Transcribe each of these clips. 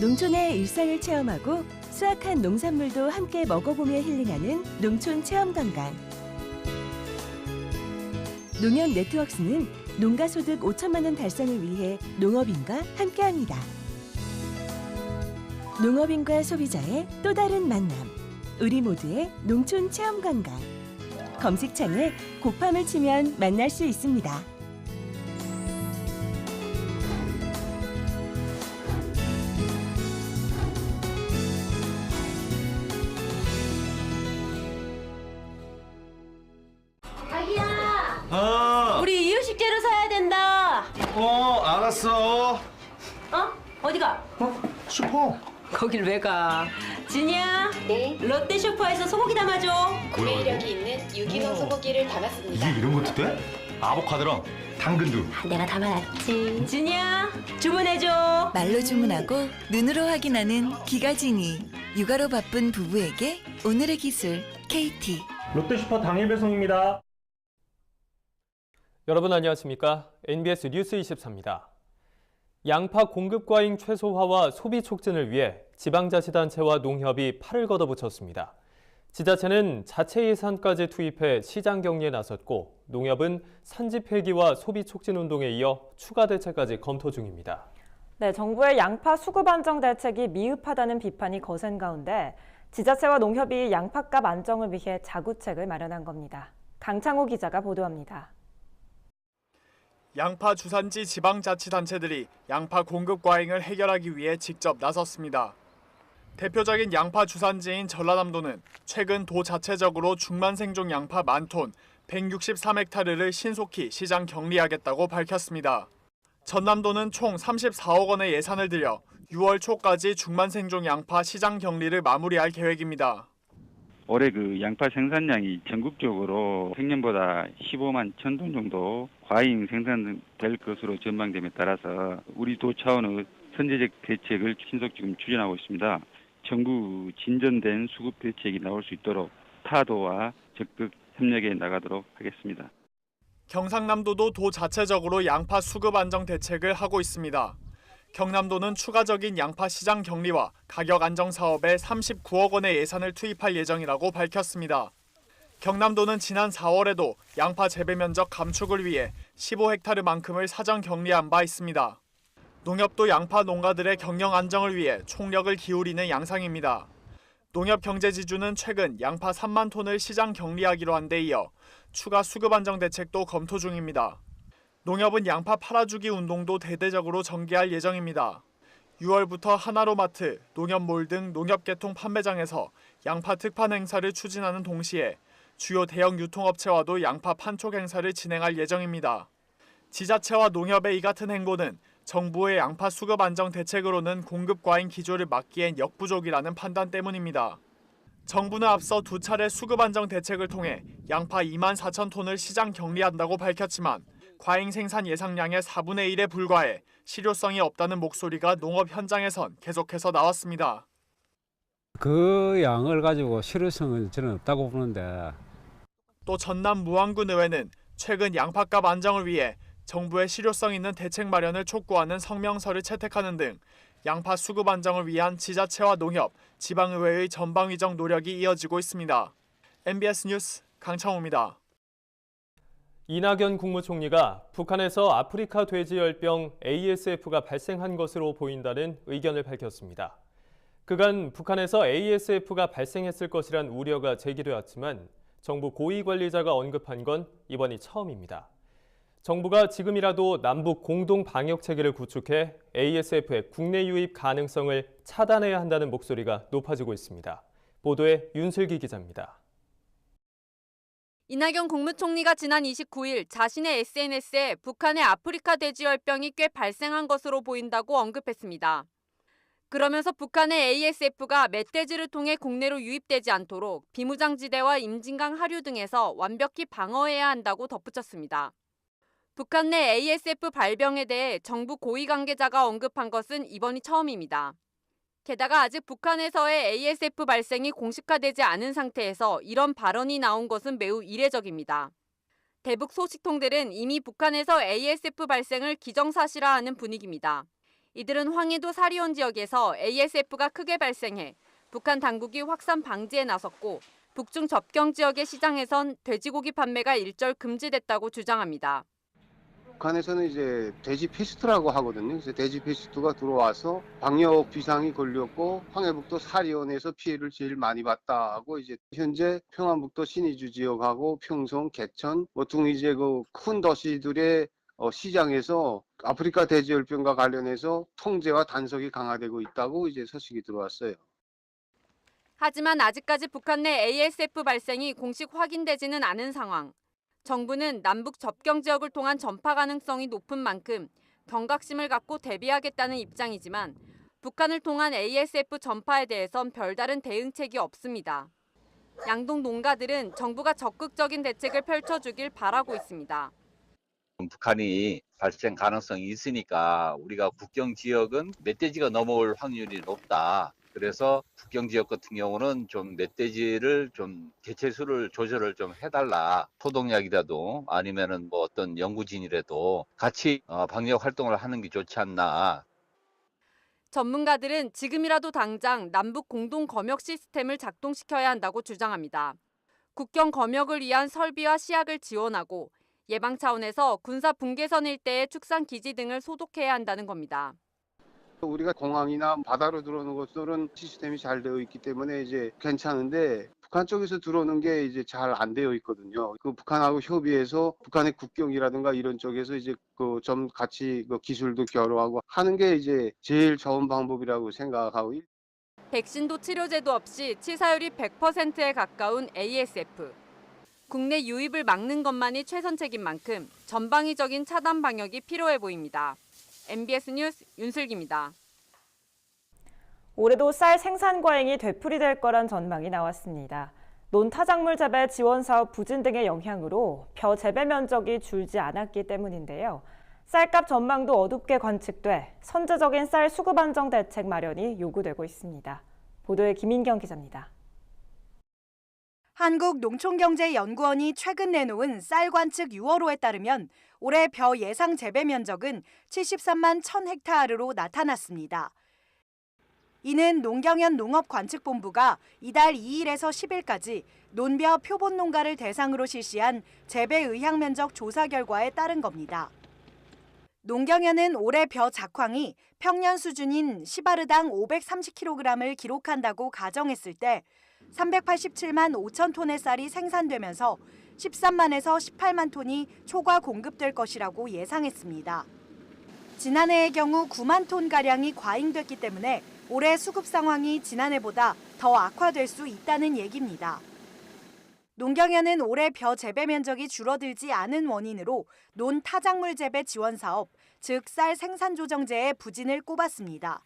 농촌의 일상을 체험하고 수확한 농산물도 함께 먹어보며 힐링하는 농촌 체험관광. 농협 네트워크스는 농가소득 5천만 원 달성을 위해 농업인과 함께합니다. 농업인과 소비자의 또 다른 만남. 우리 모두의 농촌 체험관광. 검색창에 곱함을 치면 만날 수 있습니다. 우리 이유식재료 사야 된다. 알았어. 어디가? 슈퍼. 거길 왜 가? 진이야. 네. 롯데 슈퍼에서 소고기 담아줘. 구매 이력이 있는 유기농 소고기를 담았습니다. 이게 이런 것도 돼? 아보카도랑 당근도. 내가 담아놨지. 진이야, 주문해줘. 말로 주문하고 눈으로 확인하는 기가진이. 육아로 바쁜 부부에게 오늘의 기술 KT. 롯데슈퍼 당일 배송입니다. 여러분 안녕하십니까? NBS 뉴스 24입니다. 양파 공급 과잉 최소화와 소비 촉진을 위해 지방자치단체와 농협이 팔을 걷어붙였습니다. 지자체는 자체 예산까지 투입해 시장 격리에 나섰고 농협은 산지 폐기와 소비 촉진 운동에 이어 추가 대책까지 검토 중입니다. 네, 정부의 양파 수급 안정 대책이 미흡하다는 비판이 거센 가운데 지자체와 농협이 양파값 안정을 위해 자구책을 마련한 겁니다. 강창호 기자가 보도합니다. 양파 주산지 지방자치단체들이 양파 공급 과잉을 해결하기 위해 직접 나섰습니다. 대표적인 양파 주산지인 전라남도는 최근 도 자체적으로 중만생종 양파 10,000톤, 163헥타르를 신속히 시장 격리하겠다고 밝혔습니다. 전남도는 총 34억 원의 예산을 들여 6월 초까지 중만생종 양파 시장 격리를 마무리할 계획입니다. 올해 양파 생산량이 전국적으로 생년보다 15만 1,000톤 정도 과잉 생산될 것으로 전망됨에 따라서 우리 도 차원의 선제적 대책을 신속 지금 추진하고 있습니다. 정부 진전된 수급 대책이 나올 수 있도록 타도와 적극 협력해 나가도록 하겠습니다. 경상남도도 도 자체적으로 양파 수급 안정 대책을 하고 있습니다. 경남도는 추가적인 양파 시장 격리와 가격 안정 사업에 39억 원의 예산을 투입할 예정이라고 밝혔습니다. 경남도는 지난 4월에도 양파 재배 면적 감축을 위해 15헥타르만큼을 사전 격리한 바 있습니다. 농협도 양파 농가들의 경영 안정을 위해 총력을 기울이는 양상입니다. 농협경제지주는 최근 양파 3만 톤을 시장 격리하기로 한 데 이어 추가 수급 안정 대책도 검토 중입니다. 농협은 양파 팔아주기 운동도 대대적으로 전개할 예정입니다. 6월부터 하나로마트, 농협몰 등 농협계통 판매장에서 양파 특판 행사를 추진하는 동시에 주요 대형 유통업체와도 양파 판촉 행사를 진행할 예정입니다. 지자체와 농협의 이 같은 행보는 정부의 양파 수급 안정 대책으로는 공급 과잉 기조를 막기엔 역부족이라는 판단 때문입니다. 정부는 앞서 두 차례 수급 안정 대책을 통해 양파 2만 4천 톤을 시장 격리한다고 밝혔지만 과잉 생산 예상량의 4분의 1에 불과해 실효성이 없다는 목소리가 농업 현장에선 계속해서 나왔습니다. 그 양을 가지고 실효성은 저는 없다고 보는데. 또 전남 무안군 의회는 최근 양파값 안정을 위해 정부의 실효성 있는 대책 마련을 촉구하는 성명서를 채택하는 등 양파 수급 안정을 위한 지자체와 농협, 지방의회의 전방위적 노력이 이어지고 있습니다. MBS 뉴스 강창호입니다. 이낙연 국무총리가 북한에서 아프리카 돼지열병 ASF가 발생한 것으로 보인다는 의견을 밝혔습니다. 그간 북한에서 ASF가 발생했을 것이란 우려가 제기되었지만 정부 고위 관리자가 언급한 건 이번이 처음입니다. 정부가 지금이라도 남북 공동 방역 체계를 구축해 ASF의 국내 유입 가능성을 차단해야 한다는 목소리가 높아지고 있습니다. 보도에 윤슬기 기자입니다. 이낙연 국무총리가 지난 29일 자신의 SNS에 북한의 아프리카 돼지열병이 꽤 발생한 것으로 보인다고 언급했습니다. 그러면서 북한의 ASF가 멧돼지를 통해 국내로 유입되지 않도록 비무장지대와 임진강 하류 등에서 완벽히 방어해야 한다고 덧붙였습니다. 북한 내 ASF 발병에 대해 정부 고위 관계자가 언급한 것은 이번이 처음입니다. 게다가 아직 북한에서의 ASF 발생이 공식화되지 않은 상태에서 이런 발언이 나온 것은 매우 이례적입니다. 대북 소식통들은 이미 북한에서 ASF 발생을 기정사실화하는 분위기입니다. 이들은 황해도 사리온 지역에서 ASF가 크게 발생해 북한 당국이 확산 방지에 나섰고 북중 접경 지역의 시장에선 돼지고기 판매가 일절 금지됐다고 주장합니다. 북한에서는 이제 돼지 패스트라고 하거든요. 그래서 돼지 패스트가 들어와서 방역 비상이 걸렸고 황해북도 사리온에서 피해를 제일 많이 봤다 하고 이제 현재 평안북도 신의주 지역하고 평성, 개천 등 이제 그 큰 도시들의 시장에서 아프리카 돼지열병과 관련해서 통제와 단속이 강화되고 있다고 이제 소식이 들어왔어요. 하지만 아직까지 북한 내 ASF 발생이 공식 확인되지는 않은 상황. 정부는 남북 접경 지역을 통한 전파 가능성이 높은 만큼 경각심을 갖고 대비하겠다는 입장이지만 북한을 통한 ASF 전파에 대해선 별다른 대응책이 없습니다. 양동 농가들은 정부가 적극적인 대책을 펼쳐주길 바라고 있습니다. 북한이 발생 가능성이 있으니까 우리가 국경 지역은 멧돼지가 넘어올 확률이 높다. 그래서 국경 지역 같은 경우는 좀 멧돼지를 좀 개체수를 조절을 좀 해달라. 소독약이라도 아니면은 뭐 어떤 연구진이라도 같이 방역 활동을 하는 게 좋지 않나. 전문가들은 지금이라도 당장 남북 공동 검역 시스템을 작동시켜야 한다고 주장합니다. 국경 검역을 위한 설비와 시약을 지원하고 예방 차원에서 군사 분계선 일대의 축산 기지 등을 소독해야 한다는 겁니다. 우리가 공항이나 바다로 들어오는 것들은 시스템이 잘 되어 있기 때문에 이제 괜찮은데 북한 쪽에서 들어오는 게 이제 잘 안 되어 있거든요. 그 북한하고 협의해서 북한의 국경이라든가 이런 쪽에서 이제 그 좀 같이 그 기술도 교류하고 하는 게 이제 제일 좋은 방법이라고 생각하고. 백신도 치료제도 없이 치사율이 100%에 가까운 ASF. 국내 유입을 막는 것만이 최선책인 만큼 전방위적인 차단 방역이 필요해 보입니다. MBS 뉴스 윤슬기입니다. 올해도 쌀 생산 과잉이 되풀이될 거란 전망이 나왔습니다. 논타작물 재배 지원 사업 부진 등의 영향으로 벼 재배 면적이 줄지 않았기 때문인데요. 쌀값 전망도 어둡게 관측돼 선제적인 쌀 수급 안정 대책 마련이 요구되고 있습니다. 보도에 김인경 기자입니다. 한국농촌경제연구원이 최근 내놓은 쌀 관측 6월호에 따르면 올해 벼 예상 재배 면적은 73만 1,000헥타르로 나타났습니다. 이는 농경연 농업관측본부가 이달 2일에서 10일까지 논벼 표본 농가를 대상으로 실시한 재배 의향 면적 조사 결과에 따른 겁니다. 농경연은 올해 벼 작황이 평년 수준인 시바르당 530kg을 기록한다고 가정했을 때 387만 5천 톤의 쌀이 생산되면서 13만에서 18만 톤이 초과 공급될 것이라고 예상했습니다. 지난해의 경우 9만 톤가량이 과잉됐기 때문에 올해 수급 상황이 지난해보다 더 악화될 수 있다는 얘기입니다. 농경연은 올해 벼 재배 면적이 줄어들지 않은 원인으로 논 타작물 재배 지원 사업, 즉 쌀 생산 조정제의 부진을 꼽았습니다.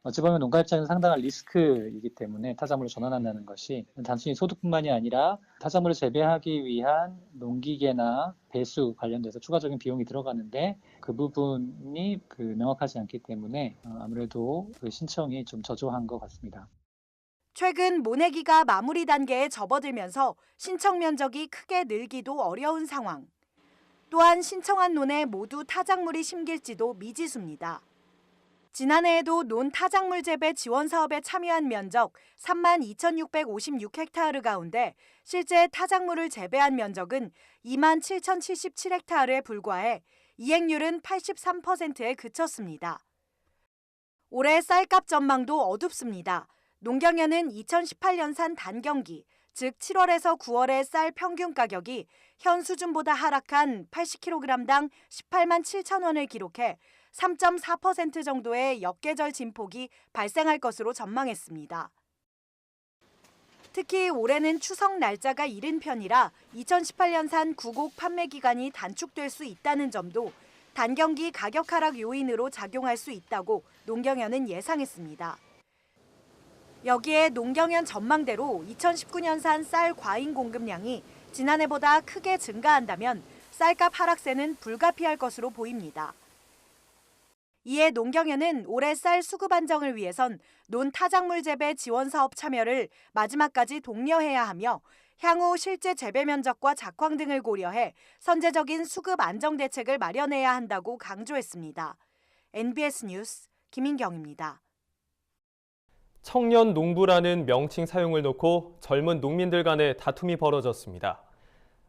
어찌 보면 농가 입장에서 상당한 리스크이기 때문에 타작물로 전환한다는 것이 단순히 소득뿐만이 아니라 타작물을 재배하기 위한 농기계나 배수 관련돼서 추가적인 비용이 들어가는데 그 부분이 명확하지 않기 때문에 아무래도 그 신청이 좀 저조한 것 같습니다. 최근 모내기가 마무리 단계에 접어들면서 신청 면적이 크게 늘기도 어려운 상황. 또한 신청한 논에 모두 타작물이 심길지도 미지수입니다. 지난해에도 논 타작물 재배 지원 사업에 참여한 면적 3만 2,656헥타르 가운데 실제 타작물을 재배한 면적은 2만 7,077헥타르에 불과해 이행률은 83%에 그쳤습니다. 올해 쌀값 전망도 어둡습니다. 농경연은 2018년산 단경기, 즉 7월에서 9월의 쌀 평균 가격이 현 수준보다 하락한 80kg당 18만 7천 원을 기록해 3.4% 정도의 역계절 진폭이 발생할 것으로 전망했습니다. 특히 올해는 추석 날짜가 이른 편이라 2018년산 구곡 판매 기간이 단축될 수 있다는 점도 단경기 가격 하락 요인으로 작용할 수 있다고 농경연은 예상했습니다. 여기에 농경연 전망대로 2019년산 쌀 과잉 공급량이 지난해보다 크게 증가한다면 쌀값 하락세는 불가피할 것으로 보입니다. 이에 농경연은 올해 쌀 수급 안정을 위해선 논 타작물 재배 지원 사업 참여를 마지막까지 독려해야 하며 향후 실제 재배 면적과 작황 등을 고려해 선제적인 수급 안정 대책을 마련해야 한다고 강조했습니다. NBS 뉴스 김인경입니다. 청년 농부라는 명칭 사용을 놓고 젊은 농민들 간의 다툼이 벌어졌습니다.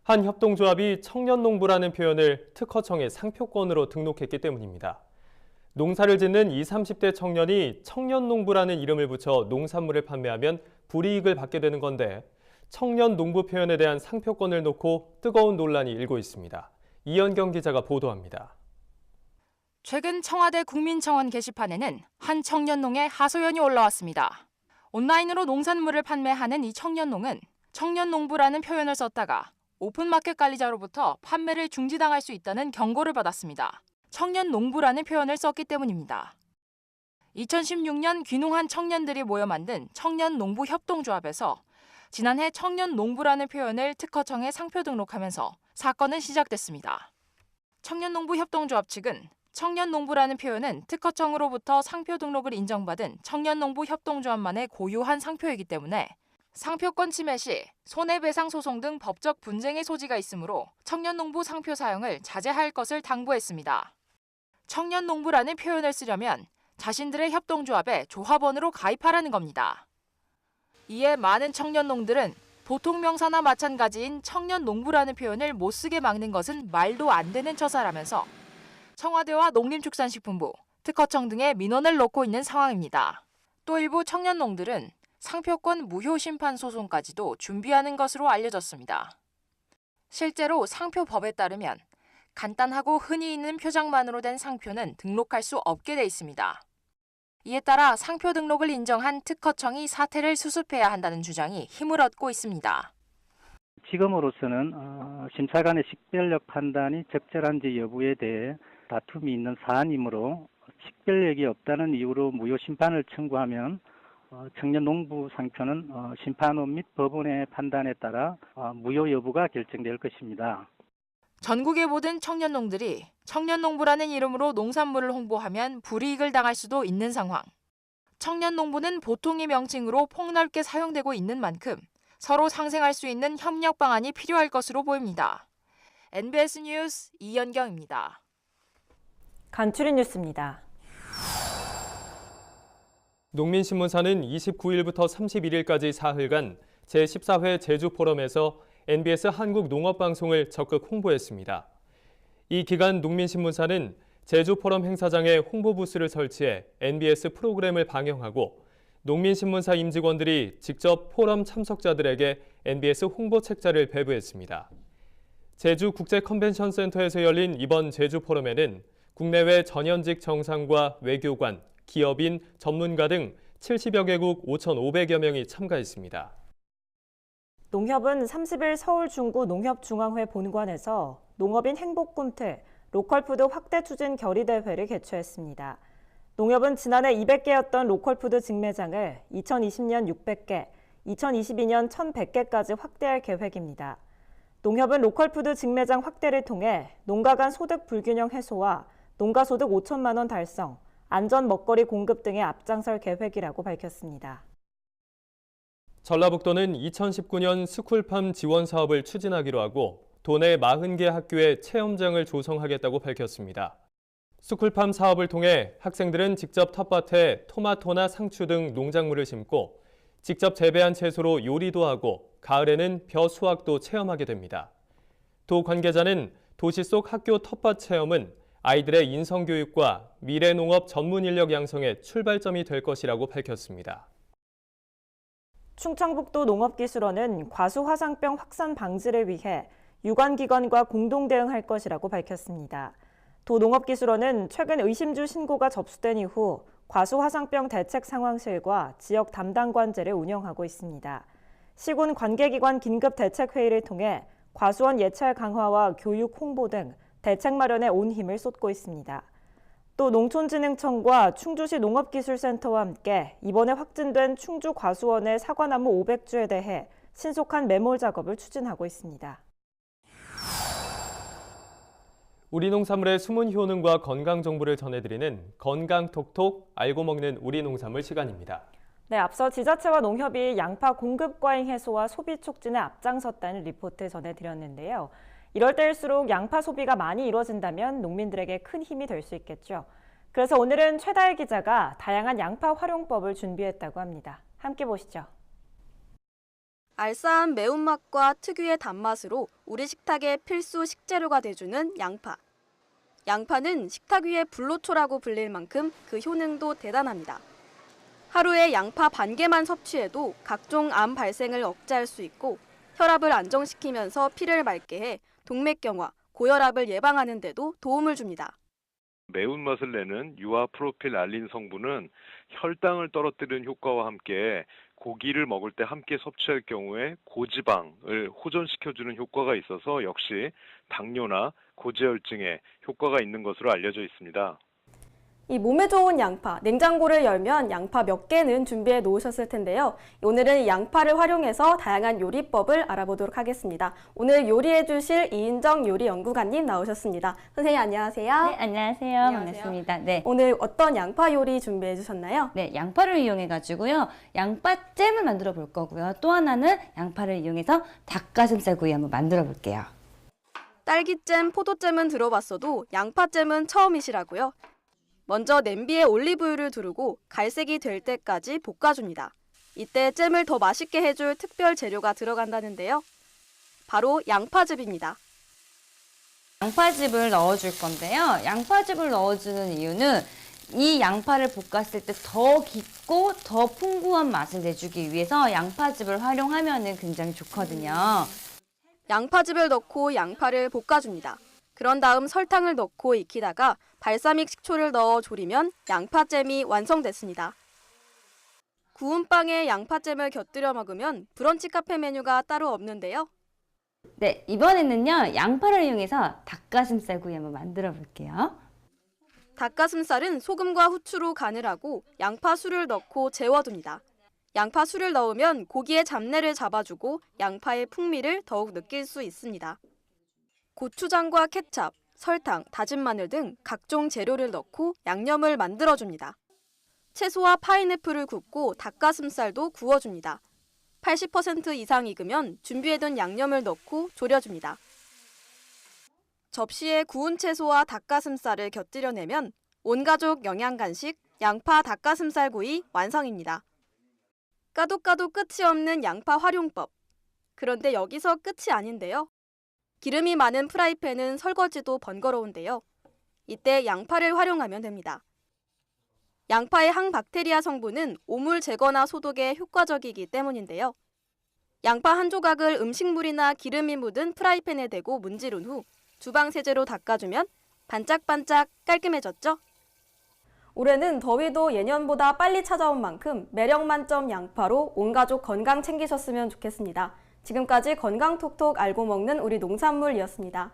한 협동조합이 청년 농부라는 표현을 특허청에 상표권으로 등록했기 때문입니다. 농사를 짓는 20, 30대 청년이 청년 농부라는 이름을 붙여 농산물을 판매하면 불이익을 받게 되는 건데 청년 농부 표현에 대한 상표권을 놓고 뜨거운 논란이 일고 있습니다. 이현경 기자가 보도합니다. 최근 청와대 국민청원 게시판에는 한 청년농의 하소연이 올라왔습니다. 온라인으로 농산물을 판매하는 이 청년농은 청년농부라는 표현을 썼다가 오픈마켓 관리자로부터 판매를 중지당할 수 있다는 경고를 받았습니다. 청년농부라는 표현을 썼기 때문입니다. 2016년 귀농한 청년들이 모여 만든 청년농부협동조합에서 지난해 청년농부라는 표현을 특허청에 상표 등록하면서 사건은 시작됐습니다. 청년농부협동조합 측은 청년농부라는 표현은 특허청으로부터 상표 등록을 인정받은 청년농부협동조합만의 고유한 상표이기 때문에 상표권 침해 시 손해배상 소송 등 법적 분쟁의 소지가 있으므로 청년농부 상표 사용을 자제할 것을 당부했습니다. 청년농부라는 표현을 쓰려면 자신들의 협동조합에 조합원으로 가입하라는 겁니다. 이에 많은 청년농들은 보통 명사나 마찬가지인 청년농부라는 표현을 못 쓰게 막는 것은 말도 안 되는 처사라면서 청와대와 농림축산식품부, 특허청 등의 민원을 넣고 있는 상황입니다. 또 일부 청년농들은 상표권 무효 심판 소송까지도 준비하는 것으로 알려졌습니다. 실제로 상표법에 따르면 간단하고 흔히 있는 표장만으로 된 상표는 등록할 수 없게 돼 있습니다. 이에 따라 상표 등록을 인정한 특허청이 사태를 수습해야 한다는 주장이 힘을 얻고 있습니다. 지금으로서는 심사관의 식별력 판단이 적절한지 여부에 대해 다툼이 있는 사안이므로 식별력이 없다는 이유로 무효 심판을 청구하면 청년 농부 상표는 심판원 및 법원의 판단에 따라 무효 여부가 결정될 것입니다. 전국의 모든 청년농들이 청년농부라는 이름으로 농산물을 홍보하면 불이익을 당할 수도 있는 상황. 청년농부는 보통의 명칭으로 폭넓게 사용되고 있는 만큼 서로 상생할 수 있는 협력 방안이 필요할 것으로 보입니다. NBS 뉴스 이현경입니다. 간추린 뉴스입니다. 농민신문사는 29일부터 31일까지 사흘간 제14회 제주포럼에서 NBS 한국농업방송을 적극 홍보했습니다. 이 기간 농민신문사는 제주포럼 행사장에 홍보부스를 설치해 NBS 프로그램을 방영하고 농민신문사 임직원들이 직접 포럼 참석자들에게 NBS 홍보 책자를 배부했습니다. 제주국제컨벤션센터에서 열린 이번 제주포럼에는 국내외 전현직 정상과 외교관, 기업인, 전문가 등 70여 개국 5,500여 명이 참가했습니다. 농협은 30일 서울 중구 농협중앙회 본관에서 농업인 행복꿈틀 로컬푸드 확대 추진 결의대회를 개최했습니다. 농협은 지난해 200개였던 로컬푸드 직매장을 2020년 600개, 2022년 1,100개까지 확대할 계획입니다. 농협은 로컬푸드 직매장 확대를 통해 농가 간 소득 불균형 해소와 농가 소득 5천만 원 달성, 안전 먹거리 공급 등에 앞장설 계획이라고 밝혔습니다. 전라북도는 2019년 스쿨팜 지원 사업을 추진하기로 하고 도내 40개 학교에 체험장을 조성하겠다고 밝혔습니다. 스쿨팜 사업을 통해 학생들은 직접 텃밭에 토마토나 상추 등 농작물을 심고 직접 재배한 채소로 요리도 하고 가을에는 벼 수확도 체험하게 됩니다. 도 관계자는 도시 속 학교 텃밭 체험은 아이들의 인성교육과 미래농업 전문 인력 양성의 출발점이 될 것이라고 밝혔습니다. 충청북도 농업기술원은 과수화상병 확산 방지를 위해 유관기관과 공동 대응할 것이라고 밝혔습니다. 도 농업기술원은 최근 의심주 신고가 접수된 이후 과수화상병 대책 상황실과 지역 담당관제를 운영하고 있습니다. 시군 관계기관 긴급대책회의를 통해 과수원 예찰 강화와 교육 홍보 등 대책 마련에 온 힘을 쏟고 있습니다. 또 농촌진흥청과 충주시 농업기술센터와 함께 이번에 확진된 충주 과수원의 사과나무 500주에 대해 신속한 매몰 작업을 추진하고 있습니다. 우리 농산물의 숨은 효능과 건강 정보를 전해드리는 건강톡톡 알고 먹는 우리 농산물 시간입니다. 네, 앞서 지자체와 농협이 양파 공급 과잉 해소와 소비 촉진에 앞장섰다는 리포트 전해드렸는데요. 이럴 때일수록 양파 소비가 많이 이루어진다면 농민들에게 큰 힘이 될 수 있겠죠. 그래서 오늘은 최다혜 기자가 다양한 양파 활용법을 준비했다고 합니다. 함께 보시죠. 알싸한 매운맛과 특유의 단맛으로 우리 식탁의 필수 식재료가 돼주는 양파. 양파는 식탁 위의 불로초라고 불릴 만큼 그 효능도 대단합니다. 하루에 양파 반 개만 섭취해도 각종 암 발생을 억제할 수 있고 혈압을 안정시키면서 피를 맑게 해 동맥경화, 고혈압을 예방하는 데도 도움을 줍니다. 매운맛을 내는 유아프로필알린 성분은 혈당을 떨어뜨리는 효과와 함께 고기를 먹을 때 함께 섭취할 경우에 고지방을 호전시켜주는 효과가 있어서 역시 당뇨나 고지혈증에 효과가 있는 것으로 알려져 있습니다. 이 몸에 좋은 양파, 냉장고를 열면 양파 몇 개는 준비해 놓으셨을 텐데요. 오늘은 양파를 활용해서 다양한 요리법을 알아보도록 하겠습니다. 오늘 요리해 주실 이인정 요리연구가님 나오셨습니다. 선생님 안녕하세요. 네, 안녕하세요. 반갑습니다. 네. 오늘 어떤 양파 요리 준비해 주셨나요? 네, 양파를 이용해 가지고요. 양파잼을 만들어 볼 거고요. 또 하나는 양파를 이용해서 닭가슴살 구이 한번 만들어 볼게요. 딸기잼, 포도잼은 들어봤어도 양파잼은 처음이시라고요? 먼저 냄비에 올리브유를 두르고 갈색이 될 때까지 볶아줍니다. 이때 잼을 더 맛있게 해줄 특별 재료가 들어간다는데요. 바로 양파즙입니다. 양파즙을 넣어줄 건데요. 양파즙을 넣어주는 이유는 이 양파를 볶았을 때 더 깊고 더 풍부한 맛을 내주기 위해서 양파즙을 활용하면 굉장히 좋거든요. 양파즙을 넣고 양파를 볶아줍니다. 그런 다음 설탕을 넣고 익히다가 발사믹 식초를 넣어 졸이면 양파잼이 완성됐습니다. 구운 빵에 양파잼을 곁들여 먹으면 브런치 카페 메뉴가 따로 없는데요. 네, 이번에는요. 양파를 이용해서 닭가슴살 구이 한번 만들어 볼게요. 닭가슴살은 소금과 후추로 간을 하고 양파술을 넣고 재워둡니다. 양파술을 넣으면 고기의 잡내를 잡아주고 양파의 풍미를 더욱 느낄 수 있습니다. 고추장과 케찹, 설탕, 다진 마늘 등 각종 재료를 넣고 양념을 만들어줍니다. 채소와 파인애플을 굽고 닭가슴살도 구워줍니다. 80% 이상 익으면 준비해둔 양념을 넣고 졸여줍니다. 접시에 구운 채소와 닭가슴살을 곁들여내면 온가족 영양간식 양파 닭가슴살 구이 완성입니다. 까도 끝이 없는 양파 활용법. 그런데 여기서 끝이 아닌데요. 기름이 많은 프라이팬은 설거지도 번거로운데요. 이때 양파를 활용하면 됩니다. 양파의 항박테리아 성분은 오물 제거나 소독에 효과적이기 때문인데요. 양파 한 조각을 음식물이나 기름이 묻은 프라이팬에 대고 문지른 후 주방 세제로 닦아주면 반짝반짝 깔끔해졌죠? 올해는 더위도 예년보다 빨리 찾아온 만큼 매력 만점 양파로 온 가족 건강 챙기셨으면 좋겠습니다. 지금까지 건강톡톡 알고 먹는 우리 농산물이었습니다.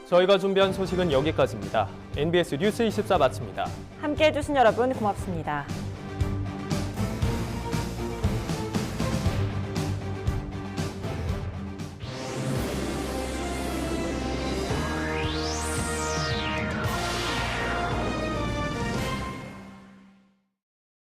저희가 준비한 소식은 여기까지입니다. NBS 뉴스 24 마칩니다. 함께해 주신 여러분 고맙습니다.